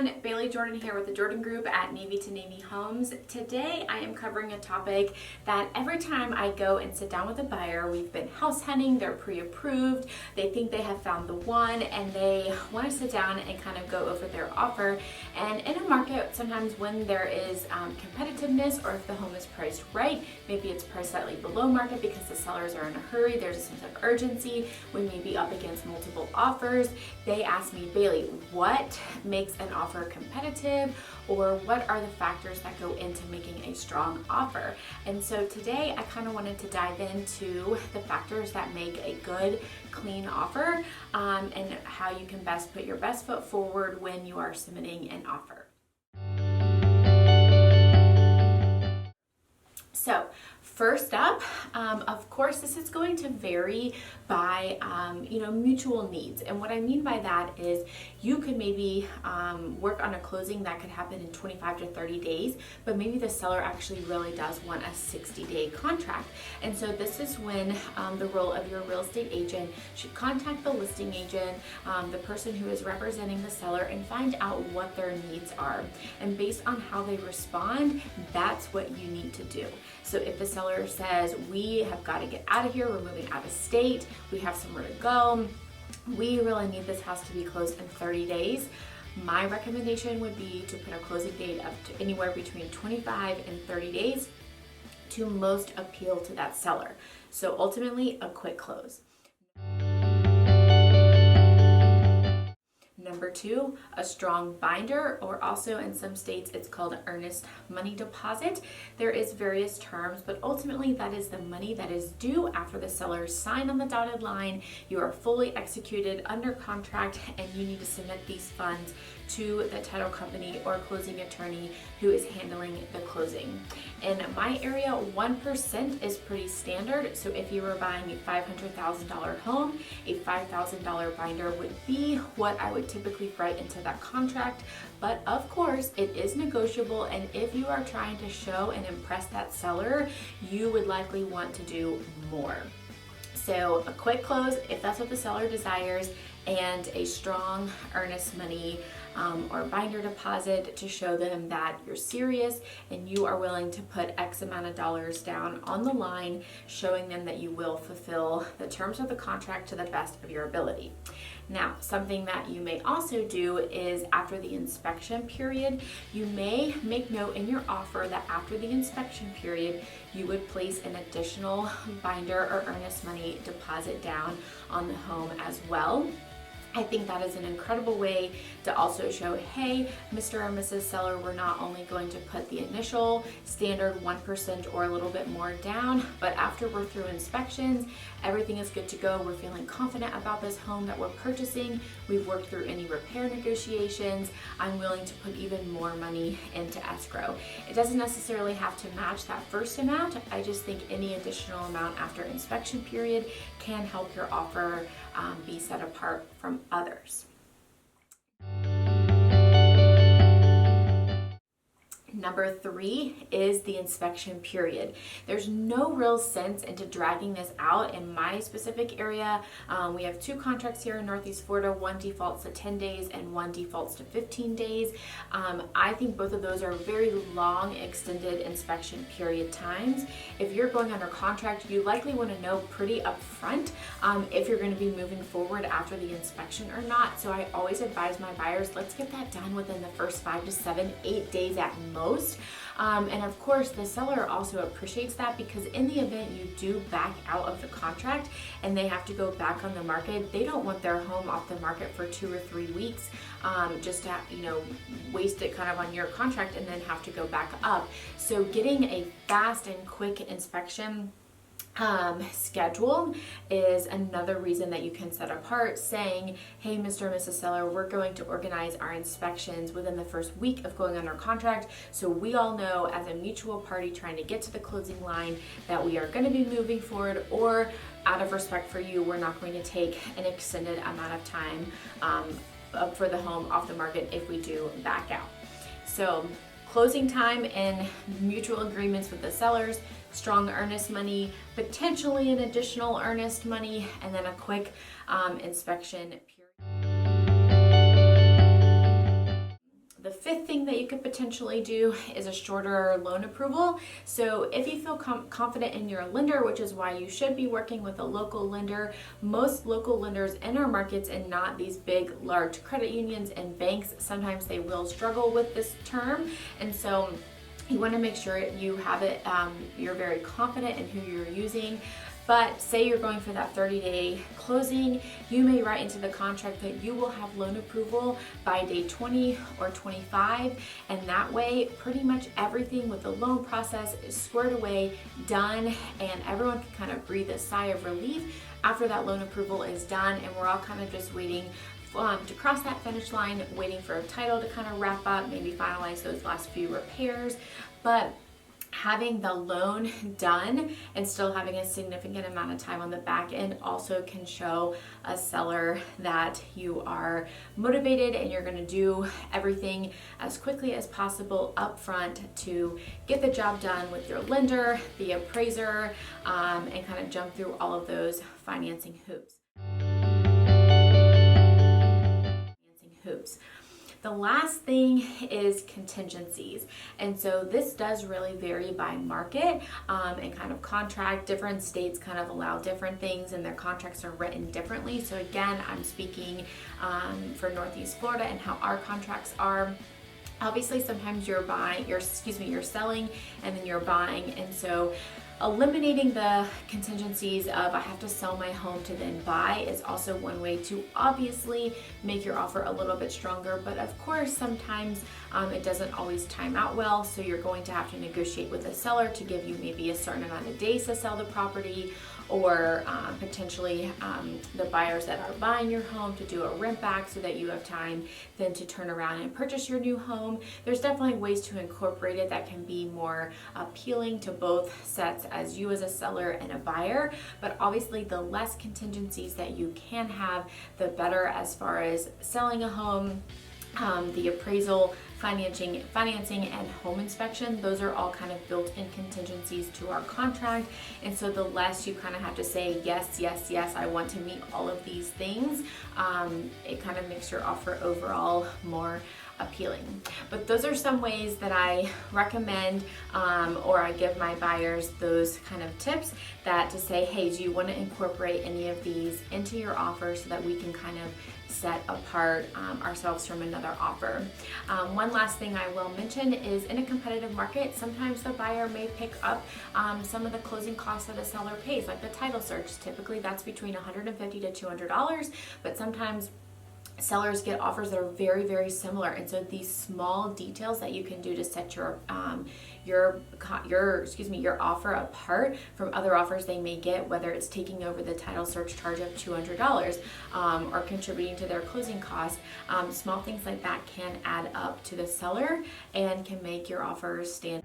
everyone, Bailey Jordan here with the Jordan Group at Navy to Navy Homes. Today I am covering a topic that every time I go and sit down with a buyer, we've been house hunting, they're pre-approved, they think they have found the one, and they want to sit down and kind of go over their offer. And in a market, sometimes when there is competitiveness, or if the home is priced right, maybe it's priced slightly below market because the sellers are in a hurry, there's a sense of urgency, we may be up against multiple offers. They ask me, Bailey, what makes an offer competitive, or what are the factors that go into making a strong offer? And so today I kind of wanted to dive into the factors that make a good, clean offer, and how you can best put your best foot forward when you are submitting an offer. So first up, of course, this is going to vary by, mutual needs. And what I mean by that is you could maybe work on a closing that could happen in 25 to 30 days, but maybe the seller actually really does want a 60-day contract. And so this is when the role of your real estate agent should contact the listing agent, the person who is representing the seller, and find out what their needs are. And based on how they respond, that's what you need to do. So if the seller says, we have got to get out of here, we're moving out of state, we have somewhere to go, we really need this house to be closed in 30 days, my recommendation would be to put a closing date of anywhere between 25 and 30 days to most appeal to that seller. So ultimately, a quick close. Number two, a strong binder, or also in some states it's called earnest money deposit. There is various terms, but ultimately that is the money that is due after the seller signed on the dotted line, you are fully executed under contract, and you need to submit these funds to the title company or closing attorney who is handling the closing. In my area, 1% is pretty standard. So if you were buying a $500,000 home, a $5,000 binder would be what I would typically write into that contract. But of course, it is negotiable, and if you are trying to show and impress that seller, you would likely want to do more. So a quick close, if that's what the seller desires, and a strong earnest money or binder deposit to show them that you're serious and you are willing to put X amount of dollars down on the line, showing them that you will fulfill the terms of the contract to the best of your ability. Now, something that you may also do is after the inspection period, you may make note in your offer that after the inspection period, you would place an additional binder or earnest money deposit down on the home as well. I think that is an incredible way to also show, hey, Mr. or Mrs. Seller, we're not only going to put the initial standard 1% or a little bit more down, but after we're through inspections, everything is good to go. We're feeling confident about this home that we're purchasing. We've worked through any repair negotiations. I'm willing to put even more money into escrow. It doesn't necessarily have to match that first amount. I just think any additional amount after inspection period can help your offer be set apart from others. Number three is the inspection period. There's no real sense into dragging this out. In my specific area, we have two contracts here in Northeast Florida. One defaults to 10 days and one defaults to 15 days. I think both of those are very long extended inspection period times. If you're going under contract, you likely want to know pretty upfront if you're going to be moving forward after the inspection or not. So I always advise my buyers, let's get that done within the first 5 to 7, 8 days at most. And of course, the seller also appreciates that, because in the event you do back out of the contract and they have to go back on the market, they don't want their home off the market for 2 or 3 weeks, just to waste it kind of on your contract and then have to go back up. So getting a fast and quick inspection schedule is another reason that you can set apart, saying, hey, Mr. and Mrs. Seller, we're going to organize our inspections within the first week of going under contract, so we all know as a mutual party trying to get to the closing line that we are going to be moving forward, or out of respect for you, we're not going to take an extended amount of time for the home off the market if we do back out. So closing time and mutual agreements with the sellers, strong earnest money, potentially an additional earnest money, and then a quick inspection period. The fifth thing that you could potentially do is a shorter loan approval. So if you feel confident in your lender, which is why you should be working with a local lender, most local lenders in our markets and not these big, large credit unions and banks, sometimes they will struggle with this term. And so you want to make sure you have it, you're very confident in who you're using. But say you're going for that 30-day closing, you may write into the contract that you will have loan approval by day 20 or 25, and that way pretty much everything with the loan process is squared away, done, and everyone can kind of breathe a sigh of relief after that loan approval is done, and we're all kind of just waiting to cross that finish line, waiting for a title to kind of wrap up, maybe finalize those last few repairs. But having the loan done and still having a significant amount of time on the back end also can show a seller that you are motivated and you're going to do everything as quickly as possible up front to get the job done with your lender, the appraiser, and kind of jump through all of those financing hoops. The last thing is contingencies. And so this does really vary by market and kind of contract. Different states kind of allow different things and their contracts are written differently. So again, I'm speaking for Northeast Florida and how our contracts are. Obviously, sometimes you're selling and then you're buying. And so eliminating the contingencies of I have to sell my home to then buy is also one way to obviously make your offer a little bit stronger. But of course, sometimes it doesn't always time out well. So you're going to have to negotiate with the seller to give you maybe a certain amount of days to sell the property, or potentially the buyers that are buying your home to do a rent back so that you have time then to turn around and purchase your new home. There's definitely ways to incorporate it that can be more appealing to both sets, as you as a seller and a buyer. But obviously the less contingencies that you can have, the better as far as selling a home. The appraisal, financing, and home inspection, those are all kind of built-in contingencies to our contract. And so the less you kind of have to say, yes, yes, yes, I want to meet all of these things, it kind of makes your offer overall more appealing. But those are some ways that I recommend or I give my buyers those kind of tips that to say, hey, do you want to incorporate any of these into your offer so that we can kind of set apart ourselves from another offer. One last thing I will mention is in a competitive market, sometimes the buyer may pick up some of the closing costs that a seller pays, like the title search. Typically that's between $150 to $200, but sometimes sellers get offers that are very, very similar. And so these small details that you can do to set your offer apart from other offers they may get, whether it's taking over the title search charge of $200 or contributing to their closing costs, small things like that can add up to the seller and can make your offers stand.